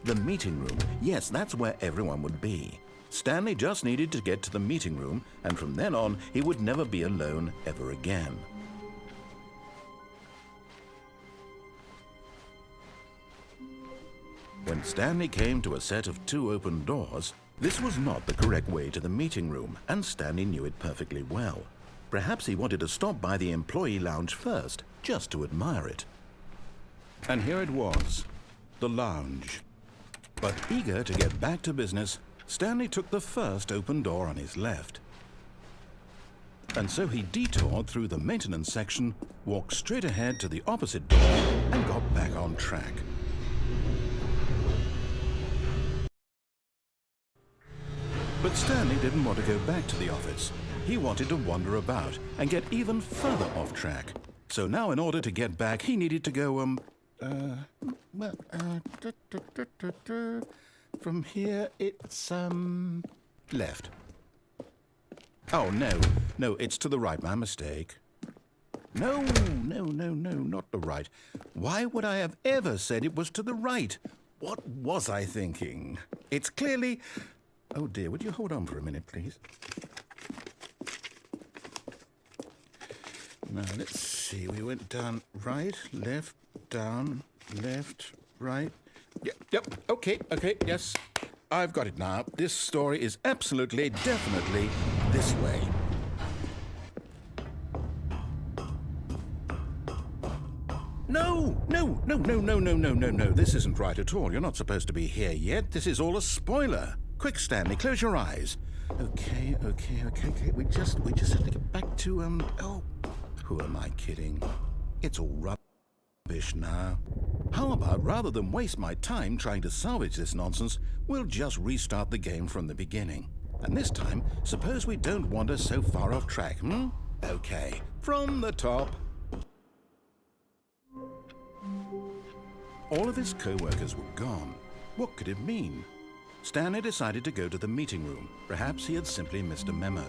The meeting room. Yes, that's where everyone would be. Stanley just needed to get to the meeting room, and from then on, he would never be alone ever again. When Stanley came to a set of 2 open doors, this was not the correct way to the meeting room, and Stanley knew it perfectly well. Perhaps he wanted to stop by the employee lounge first, just to admire it. And here it was, the lounge. But eager to get back to business, Stanley took the first open door on his left. And so he detoured through the maintenance section, walked straight ahead to the opposite door, and got back on track. But Stanley didn't want to go back to the office. He wanted to wander about and get even further off track. So now in order to get back, he needed to go, from here it's, left. Oh, no, it's to the right, my mistake. No, not the right. Why would I have ever said it was to the right? What was I thinking? It's clearly... Oh dear, would you hold on for a minute, please? Now, let's see. We went down, right, left, down, left, right. Yep, okay, yes. I've got it now. This story is absolutely, definitely this way. No. This isn't right at all. You're not supposed to be here yet. This is all a spoiler. Quick, Stanley, close your eyes. Okay. We just have to get back to, oh, who am I kidding? It's all rubbish now. How about, rather than waste my time trying to salvage this nonsense, we'll just restart the game from the beginning. And this time, suppose we don't wander so far off track, Okay, from the top. All of his co-workers were gone. What could it mean? Stanley decided to go to the meeting room. Perhaps he had simply missed a memo.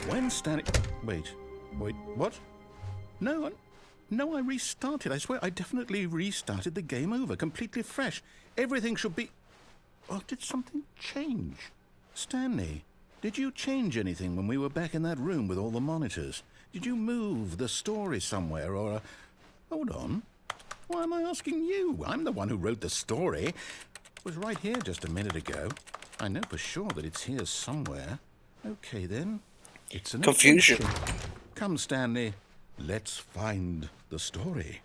When Stanley... Wait, what? No, I restarted. I swear I definitely restarted the game over, completely fresh. Everything should be... Oh, did something change? Stanley, did you change anything when we were back in that room with all the monitors? Did you move the story somewhere or... Hold on. Why am I asking you? I'm the one who wrote the story. It was right here just a minute ago. I know for sure that it's here somewhere. Okay, then. It's an confusion. adventure. Come, Stanley. Let's find the story.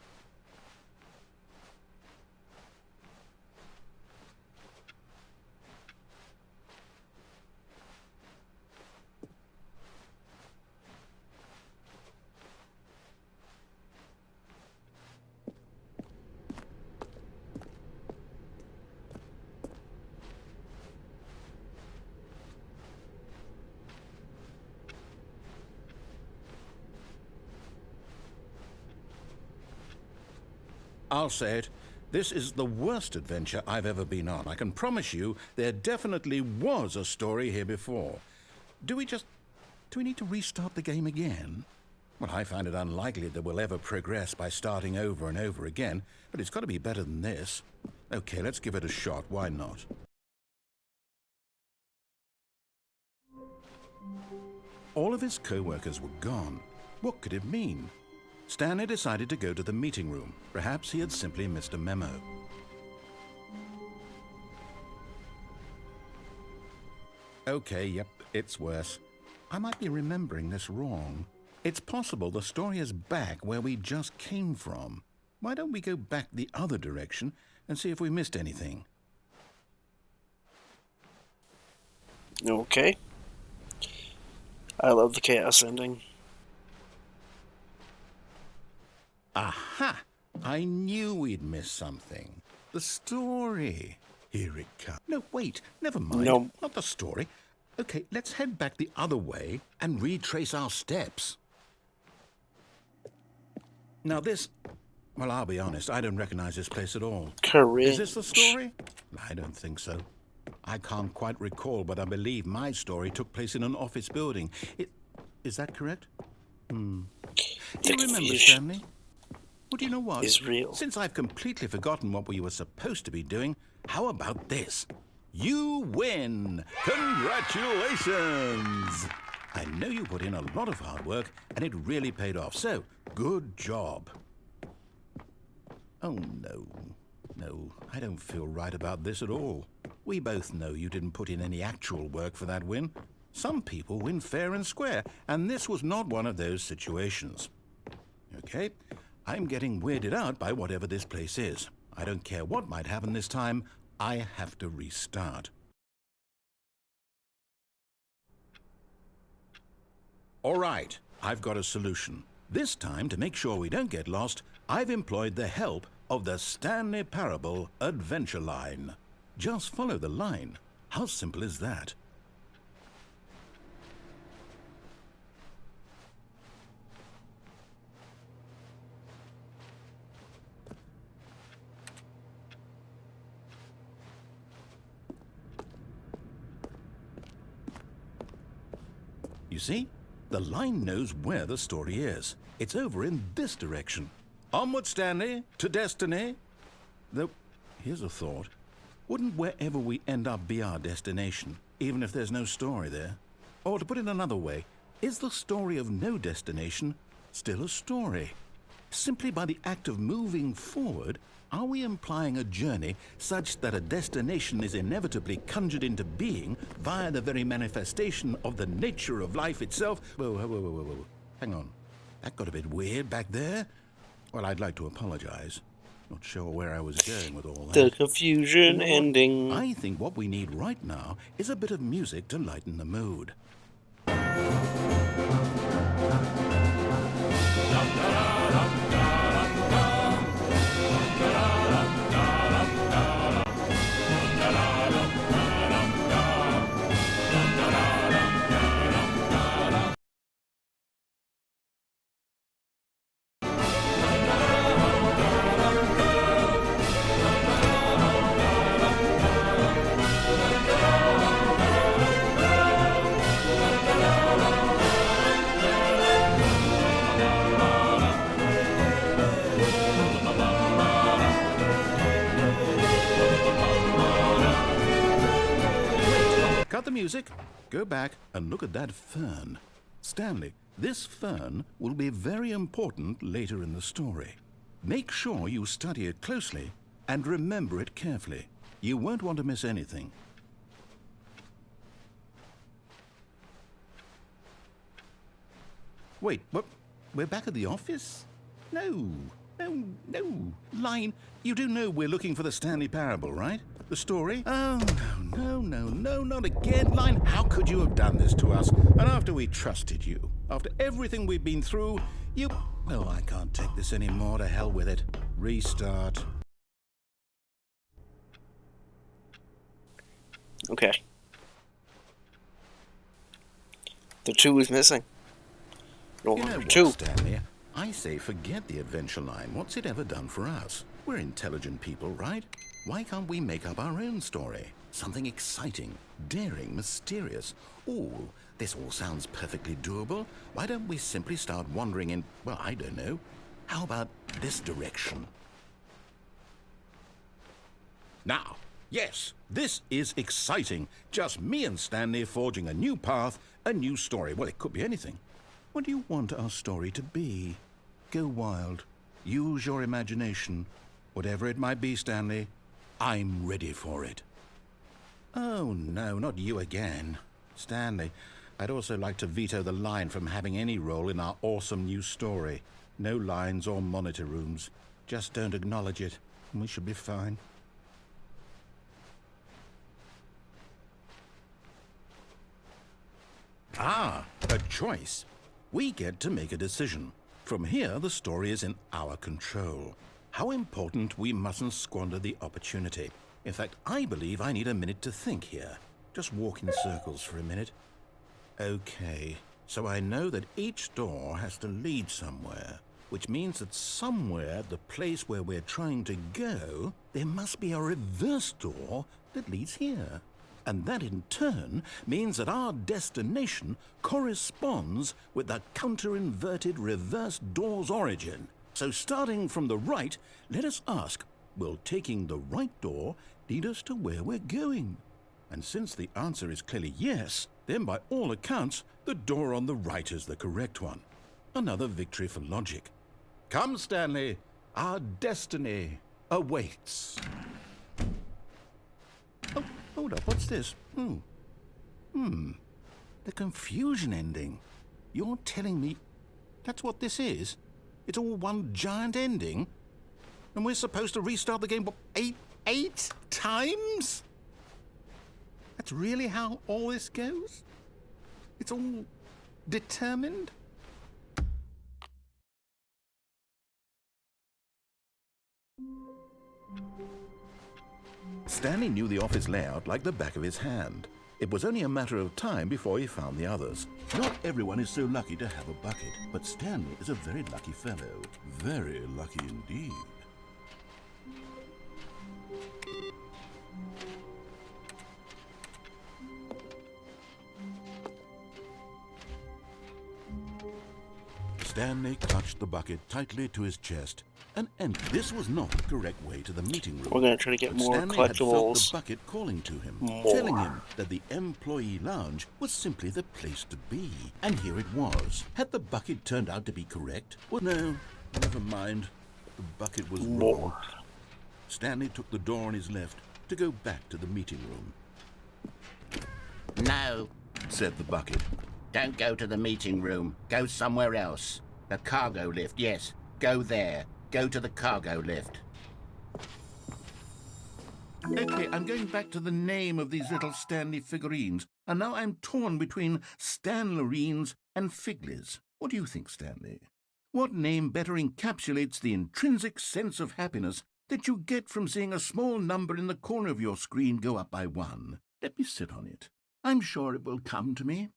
I'll say it. This is the worst adventure I've ever been on. I can promise you there definitely was a story here before. Do we need to restart the game again? Well, I find it unlikely that we'll ever progress by starting over and over again, but it's got to be better than this. Okay, let's give it a shot. Why not? All of his co-workers were gone. What could it mean? Stanley decided to go to the meeting room. Perhaps he had simply missed a memo. Okay, yep, it's worse. I might be remembering this wrong. It's possible the story is back where we just came from. Why don't we go back the other direction and see if we missed anything? Okay. I love the chaos ending. Aha! I knew we'd miss something. The story. Here it comes. No, wait, never mind. No. Not the story. Okay, let's head back the other way and retrace our steps. Now this... Well, I'll be honest, I don't recognize this place at all. Courage. Is this the story? I don't think so. I can't quite recall, but I believe my story took place in an office building. Is that correct? Do you remember, Stanley? Well, do you know what? Is real. Since I've completely forgotten what we were supposed to be doing, how about this? You win! Congratulations! I know you put in a lot of hard work, and it really paid off, so good job. Oh, no. No, I don't feel right about this at all. We both know you didn't put in any actual work for that win. Some people win fair and square, and this was not one of those situations. Okay, I'm getting weirded out by whatever this place is. I don't care what might happen this time. I have to restart. All right, I've got a solution. This time, to make sure we don't get lost, I've employed the help of the Stanley Parable Adventure Line. Just follow the line. How simple is that? You see? The line knows where the story is. It's over in this direction. Onward, Stanley, to destiny. Though, here's a thought. Wouldn't wherever we end up be our destination, even if there's no story there? Or to put it another way, is the story of no destination still a story? Simply by the act of moving forward, are we implying a journey such that a destination is inevitably conjured into being via the very manifestation of the nature of life itself? Whoa. Hang on. That got a bit weird back there. Well, I'd like to apologize. Not sure where I was going with all that. The confusion ending. I think what we need right now is a bit of music to lighten the mood. Cut the music, go back and look at that fern. Stanley, this fern will be very important later in the story. Make sure you study it closely and remember it carefully. You won't want to miss anything. Wait, what? We're back at the office? No. Line, you do know we're looking for the Stanley Parable, right? The story? Oh, no, not again. Line, how could you have done this to us? And after we trusted you, after everything we've been through, you... Oh, I can't take this anymore. To hell with it. Restart. Okay. The 2 is missing. No, You know what, 2. Stanley? I say forget the adventure line. What's it ever done for us? We're intelligent people, right? Why can't we make up our own story? Something exciting, daring, mysterious. Ooh, this all sounds perfectly doable. Why don't we simply start wandering in, well, I don't know. How about this direction? Now, yes, this is exciting. Just me and Stanley forging a new path, a new story. Well, it could be anything. What do you want our story to be? Go wild. Use your imagination. Whatever it might be, Stanley, I'm ready for it. Oh, no, not you again. Stanley, I'd also like to veto the line from having any role in our awesome new story. No lines or monitor rooms. Just don't acknowledge it, and we should be fine. Ah, a choice. We get to make a decision. From here, the story is in our control. How important we mustn't squander the opportunity. In fact, I believe I need a minute to think here. Just walk in circles for a minute. Okay, so I know that each door has to lead somewhere, which means that somewhere, the place where we're trying to go, there must be a reverse door that leads here. And that in turn means that our destination corresponds with the counter-inverted reverse door's origin. So starting from the right, let us ask, will taking the right door lead us to where we're going? And since the answer is clearly yes, then by all accounts, the door on the right is the correct one. Another victory for logic. Come, Stanley, our destiny awaits. Oh, hold up, what's this? The confusion ending. You're telling me that's what this is? It's all one giant ending? And we're supposed to restart the game, what, eight times? That's really how all this goes? It's all determined? Stanley knew the office layout like the back of his hand. It was only a matter of time before he found the others. Not everyone is so lucky to have a bucket, but Stanley is a very lucky fellow. Very lucky indeed. Stanley clutched the bucket tightly to his chest, and this was not the correct way to the meeting room. We're going to try to get more Stanley had felt collectibles. the bucket calling to him, More. telling him that the employee lounge was simply the place to be. And here it was. Had the bucket turned out to be correct? Well, no, never mind. The bucket was wrong. More. Stanley took the door on his left to go back to the meeting room. No, Said the bucket. don't go to the meeting room. Go somewhere else. The cargo lift, yes. Go there. Go to the cargo lift. Okay, I'm going back to the name of these little Stanley figurines, and now I'm torn between Stanlerines and Figlies. What do you think, Stanley? What name better encapsulates the intrinsic sense of happiness that you get from seeing a small number in the corner of your screen go up by 1? Let me sit on it. I'm sure it will come to me.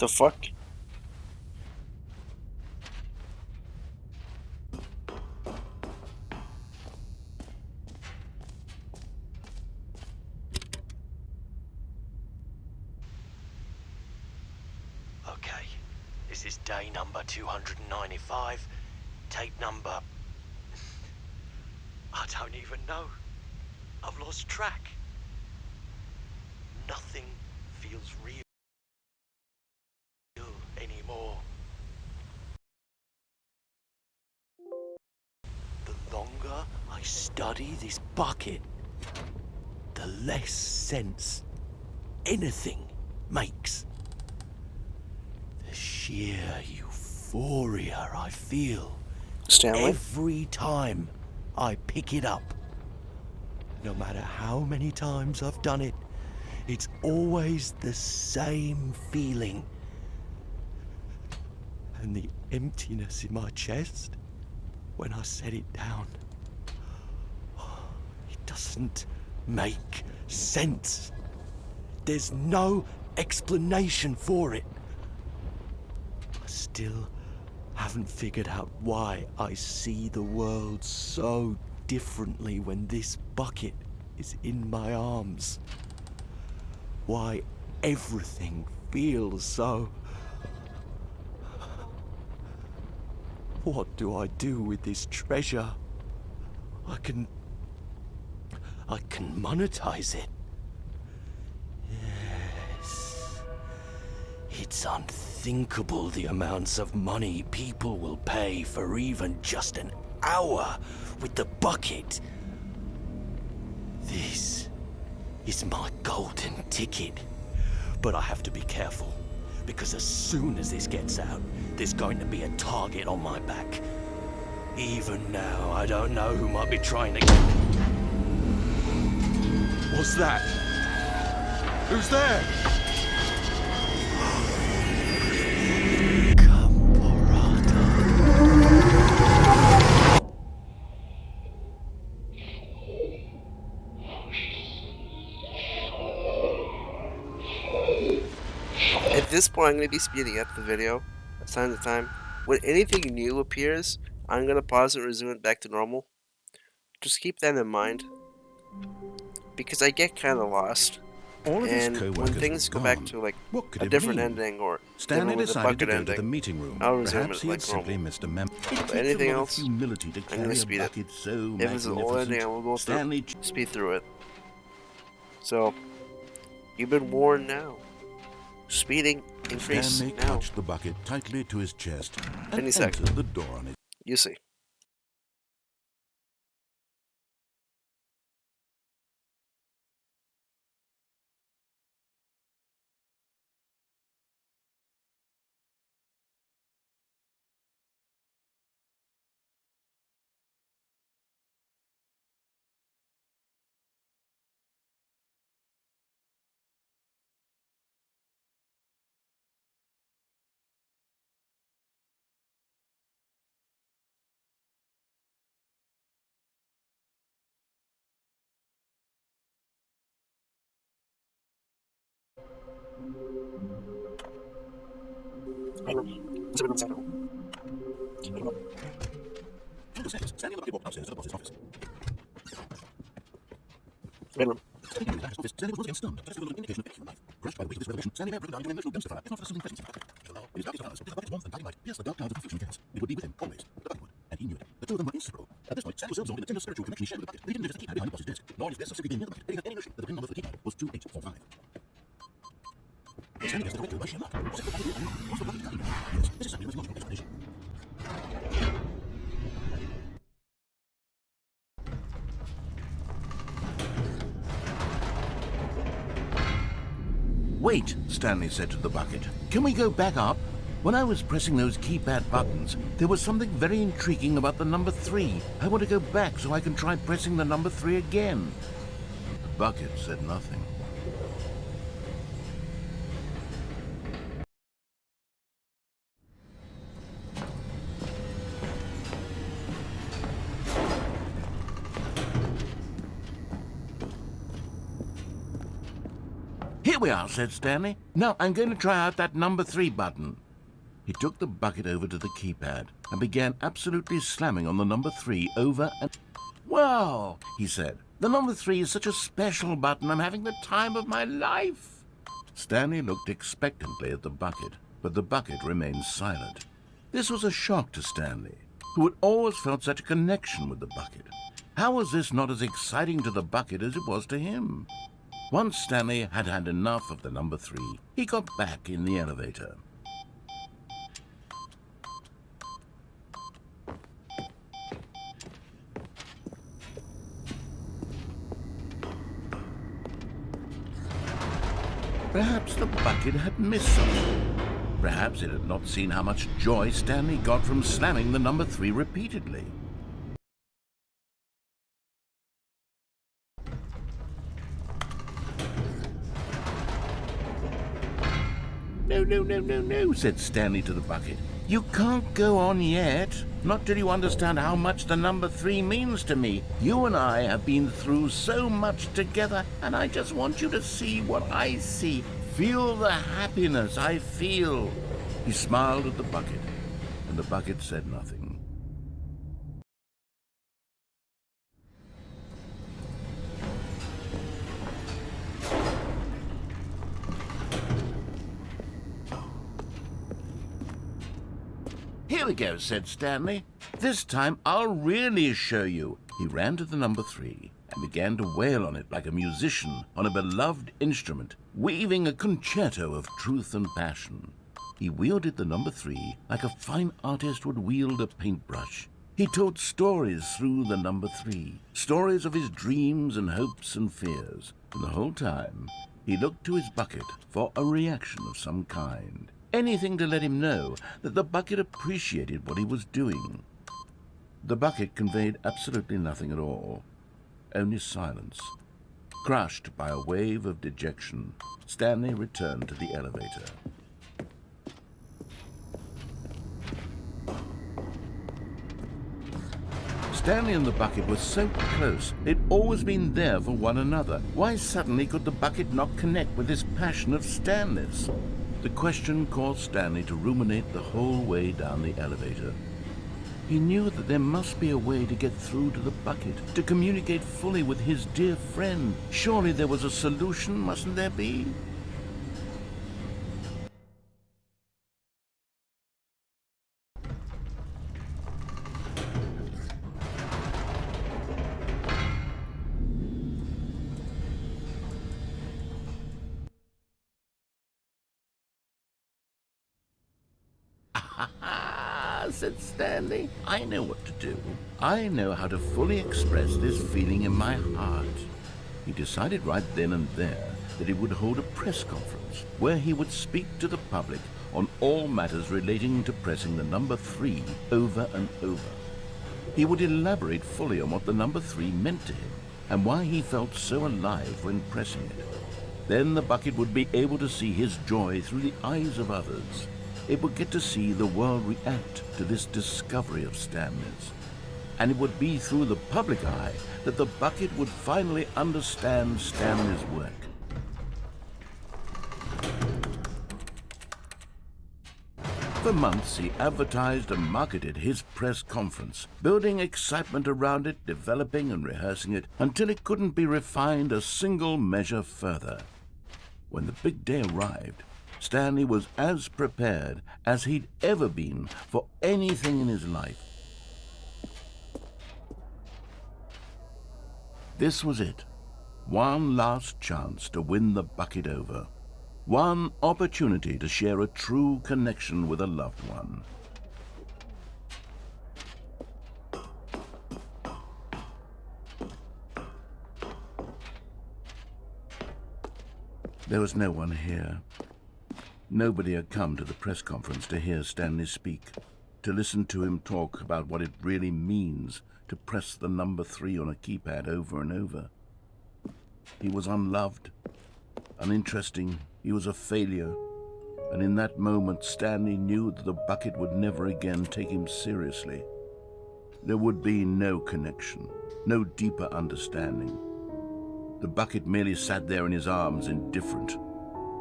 The fuck? Okay, this is day number 295. Tape number... I don't even know. I've lost track. Nothing feels real anymore. The longer I study this bucket, the less sense anything makes. The sheer euphoria I feel Stanley? every time I pick it up. No matter how many times I've done it, it's always the same feeling. And the emptiness in my chest when I set it down. It doesn't make sense. There's no explanation for it. I still haven't figured out why I see the world so differently when this bucket is in my arms. Why everything feels so... What do I do with this treasure? I can monetize it. Yes. It's unthinkable the amounts of money people will pay for even just an hour with the bucket. This is my golden ticket. But I have to be careful, because as soon as this gets out, there's going to be a target on my back. Even now, I don't know who might be trying to get... What's that? Who's there? this point, I'm going to be speeding up the video time to time. When anything new appears, I'm going to pause and resume it back to normal. Just keep that in mind, because I get kind of lost. All of his And when co-workers things were go back gone. to like What could a it different mean? ending or Stanley even with a decided to bucket go to the ending, meeting room. I'll resume Perhaps it he like had simply normal. missed a memo. It But takes anything a lot else, of humility to I'm gonna carry a speed it. bucket so If it's an old ending, I will go through, Stanley speed through it. So, you've been warned now. Speeding, increase Stanley now. clutched the bucket tightly to his chest and Any second. entered the door on his... You see. Stanley and the bucket walked upstairs to the boss's office. Bedroom. Stanley was once again stunned, just with an indication of extra life. Crushed by the weight of this revelation, Stanley may have broken down into an emotional dumpster fire, if not for the sudden presence of the bucket. In his darkest hours, this bucket's warmth and guiding light pierced the dark clouds of confusion and chaos. It would be with him, always. The bucket would. And he knew it. The two of them were inseparable. At this point, Stanley was absorbed in the tender spiritual connection he shared with the bucket. But he didn't notice the keypad behind the boss's desk, nor his guest simply being near the bucket, that he had any notion that the pin number for the keypad was 2845. Stanley guessed the correct by sheer luck. Was it the bucket? Was the bucket guiding him? Yes, this is certainly the most logical explanation. Wait, Stanley said to the bucket. Can we go back up? When I was pressing those keypad buttons, there was something very intriguing about the number 3. I want to go back so I can try pressing the number 3 again. The bucket said nothing. Here we are, said Stanley. Now I'm going to try out that number 3 button. He took the bucket over to the keypad and began absolutely slamming on the number 3 over and... Wow, he said. The number 3 is such a special button. I'm having the time of my life. Stanley looked expectantly at the bucket, but the bucket remained silent. This was a shock to Stanley, who had always felt such a connection with the bucket. How was this not as exciting to the bucket as it was to him? Once Stanley had had enough of the number 3, he got back in the elevator. Perhaps the bucket had missed something. Perhaps it had not seen how much joy Stanley got from slamming the number 3 repeatedly. No, said Stanley to the bucket. You can't go on yet. Not till you understand how much the number 3 means to me. You and I have been through so much together, and I just want you to see what I see. Feel the happiness I feel. He smiled at the bucket, and the bucket said nothing. Here we go, said Stanley. This time I'll really show you. He ran to the number 3 and began to wail on it like a musician on a beloved instrument, weaving a concerto of truth and passion. He wielded the number 3 like a fine artist would wield a paintbrush. He told stories through the number 3, stories of his dreams and hopes and fears. And the whole time, he looked to his bucket for a reaction of some kind. Anything to let him know that the bucket appreciated what he was doing. The bucket conveyed absolutely nothing at all, only silence. Crushed by a wave of dejection, Stanley returned to the elevator. Stanley and the bucket were so close. They'd always been there for one another. Why suddenly could the bucket not connect with this passion of Stanley's? The question caused Stanley to ruminate the whole way down the elevator. He knew that there must be a way to get through to the bucket, to communicate fully with his dear friend. Surely there was a solution, mustn't there be? Said Stanley. I know what to do. I know how to fully express this feeling in my heart. He decided right then and there that he would hold a press conference where he would speak to the public on all matters relating to pressing the number 3 over and over. He would elaborate fully on what the number 3 meant to him and why he felt so alive when pressing it. Then the bucket would be able to see his joy through the eyes of others. It would get to see the world react to this discovery of Stanley's. And it would be through the public eye that the bucket would finally understand Stanley's work. For months, he advertised and marketed his press conference, building excitement around it, developing and rehearsing it, until it couldn't be refined a single measure further. When the big day arrived, Stanley was as prepared as he'd ever been for anything in his life. This was it. One last chance to win the bucket over. One opportunity to share a true connection with a loved one. There was no one here. Nobody had come to the press conference to hear Stanley speak, to listen to him talk about what it really means to press the number 3 on a keypad over and over. He was unloved, uninteresting, he was a failure, and in that moment Stanley knew that the bucket would never again take him seriously. There would be no connection, no deeper understanding. The bucket merely sat there in his arms, indifferent.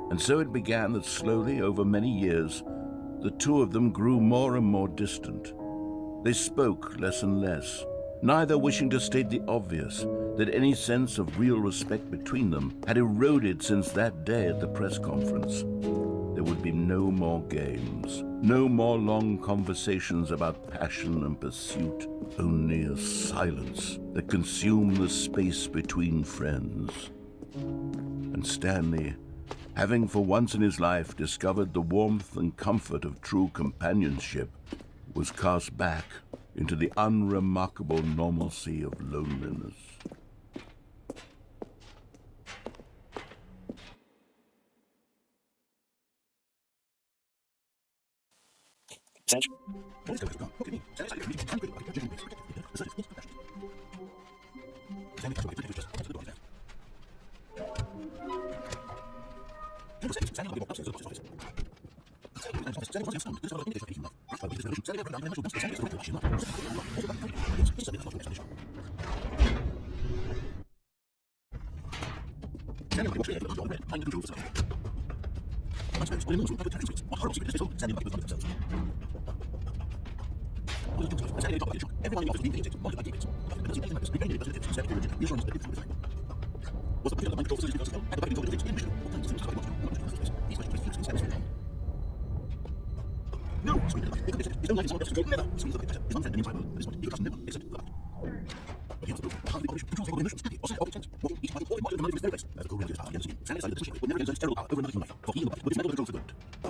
And so it began that slowly, over many years, the two of them grew more and more distant. They spoke less and less, neither wishing to state the obvious, that any sense of real respect between them had eroded since that day at the press conference. There would be no more games, no more long conversations about passion and pursuit, only a silence that consumed the space between friends. And Stanley, having for once in his life discovered the warmth and comfort of true companionship, was cast back into the unremarkable normalcy of loneliness.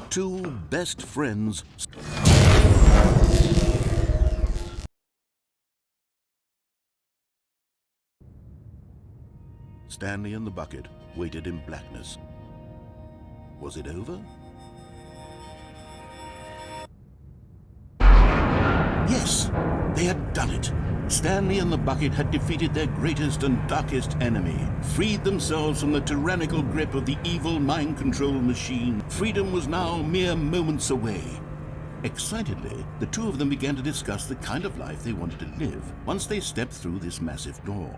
Two best friends. Stanley and the bucket waited in blackness. Was it over? Yes, they had done it. Stanley and the bucket had defeated their greatest and darkest enemy, freed themselves from the tyrannical grip of the evil mind control machine. Freedom was now mere moments away. Excitedly, the two of them began to discuss the kind of life they wanted to live once they stepped through this massive door.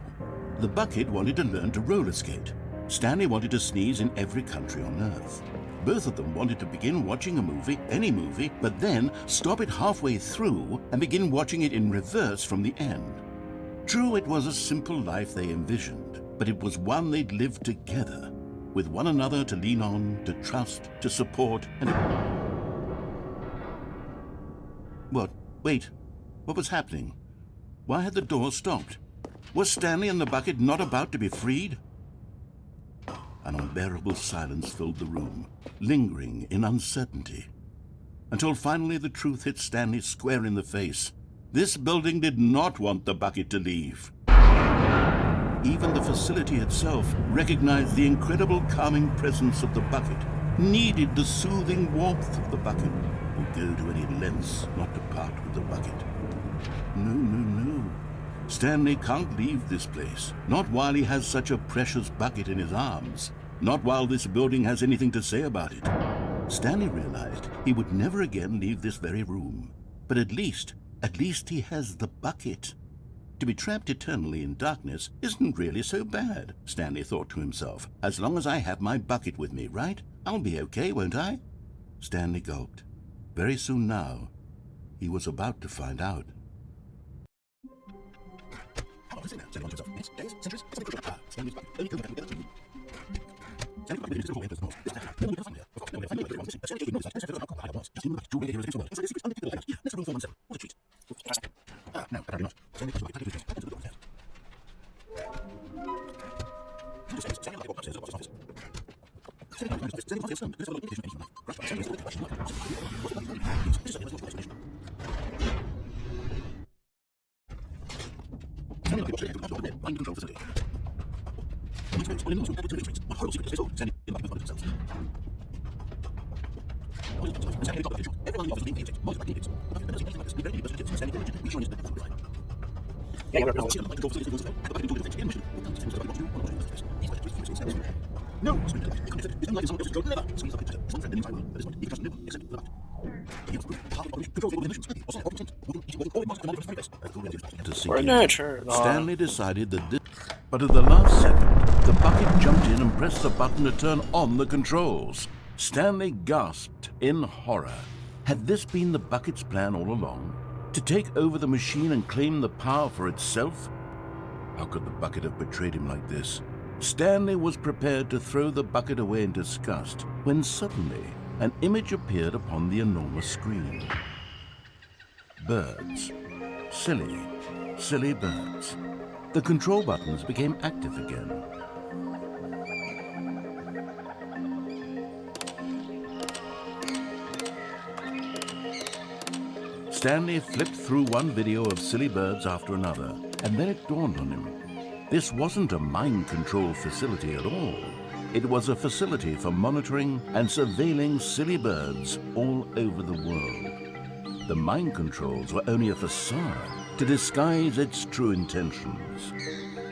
The bucket wanted to learn to roller skate. Stanley wanted to sneeze in every country on Earth. Both of them wanted to begin watching a movie, any movie, but then stop it halfway through and begin watching it in reverse from the end. True, it was a simple life they envisioned, but it was one they'd lived together, with one another to lean on, to trust, to support, and... What? Wait. What was happening? Why had the door stopped? Was Stanley and the bucket not about to be freed? An unbearable silence filled the room, lingering in uncertainty. Until finally the truth hit Stanley square in the face. This building did not want the bucket to leave. Even the facility itself recognized the incredible calming presence of the bucket, needed the soothing warmth of the bucket, would go to any lengths not to part with the bucket. No. Stanley can't leave this place, not while he has such a precious bucket in his arms, not while this building has anything to say about it. Stanley realized he would never again leave this very room, but at least he has the bucket. To be trapped eternally in darkness isn't really so bad, Stanley thought to himself. As long as I have my bucket with me, right? I'll be okay, won't I? Stanley gulped. Very soon now, he was about to find out. No, apparently not. We're not sure. Stanley decided that this... But at the last second, the bucket jumped in and pressed the button to turn on the controls. Stanley gasped in horror. Had this been the bucket's plan all along? To take over the machine and claim the power for itself? How could the bucket have betrayed him like this? Stanley was prepared to throw the bucket away in disgust when suddenly an image appeared upon the enormous screen. Birds. Silly birds. The control buttons became active again. Stanley flipped through one video of silly birds after another, and then it dawned on him. This wasn't a mind control facility at all. It was a facility for monitoring and surveilling silly birds all over the world. The mind controls were only a facade to disguise its true intentions.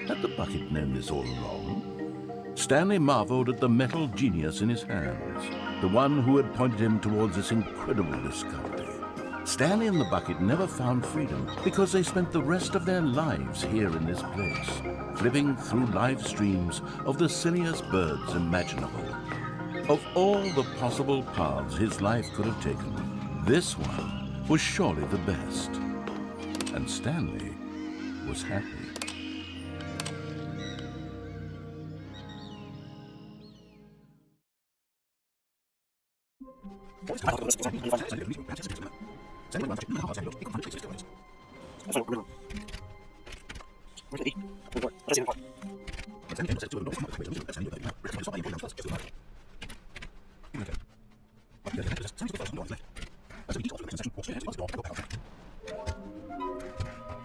Had the bucket known this all along? Stanley marveled at the metal genius in his hands, the one who had pointed him towards this incredible discovery. Stanley and the bucket never found freedom because they spent the rest of their lives here in this place, flipping through live streams of the silliest birds imaginable. Of all the possible paths his life could have taken, this one was surely the best. And Stanley was happy.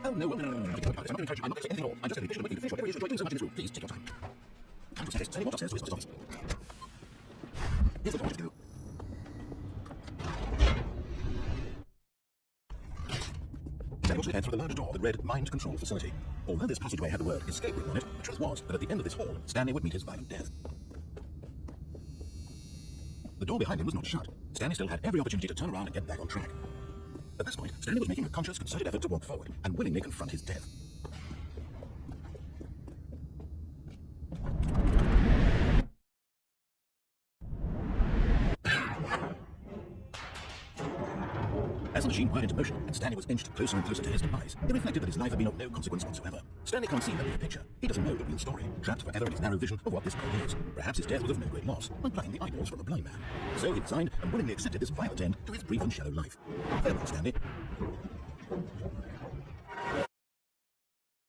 Oh, no. I'm not going to encourage you. I'm not going to say anything at all. I'm just going to be patient with you. Please enjoy the Please take your time. Time to say, walk upstairs to his office. Here's the door to go. Stanley watched ahead through the large door that read Mind Control Facility. Although this passageway had the word escape written on it, the truth was that at the end of this hall, Stanley would meet his violent death. The door behind him was not shut. Stanley still had every opportunity to turn around and get back on track. At this point, Stanley was making a conscious, concerted effort to walk forward and willingly confront his death. the machine wired into motion, and Stanley was inched closer and closer to his demise, it reflected that his life had been of no consequence whatsoever. Stanley can't see the bigger picture. He doesn't know the real story, trapped forever in his narrow vision of what this goal is. Perhaps his death was of no great loss, by plucking the eyeballs from a blind man. So he resigned and willingly accepted this violent end to his brief and shallow life. Farewell, Stanley.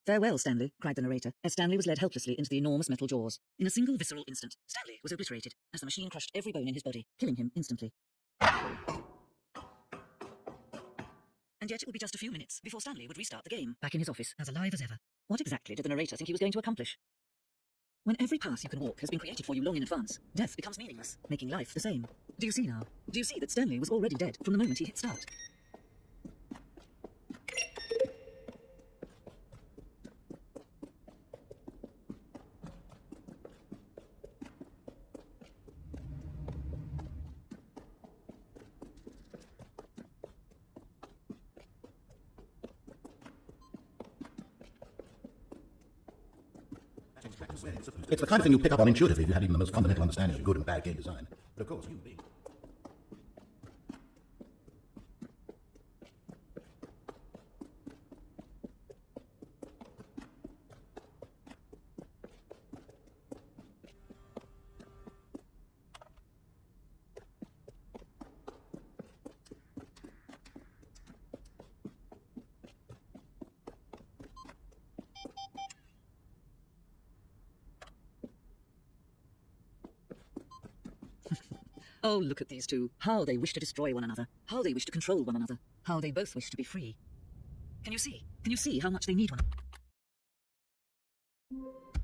Farewell, Stanley, cried the narrator, as Stanley was led helplessly into the enormous metal jaws. In a single visceral instant, Stanley was obliterated, as the machine crushed every bone in his body, killing him instantly. And yet it would be just a few minutes before Stanley would restart the game, back in his office, as alive as ever. What exactly did the narrator think he was going to accomplish? When every path you can walk has been created for you long in advance, death becomes meaningless, making life the same. Do you see now? Do you see that Stanley was already dead from the moment he hit start? It's the kind of thing you pick up on intuitively if you had even the most fundamental understanding of good and bad game design. But of course, you being... Oh, look at these two. How they wish to destroy one another. How they wish to control one another. How they both wish to be free. Can you see? Can you see how much they need one another?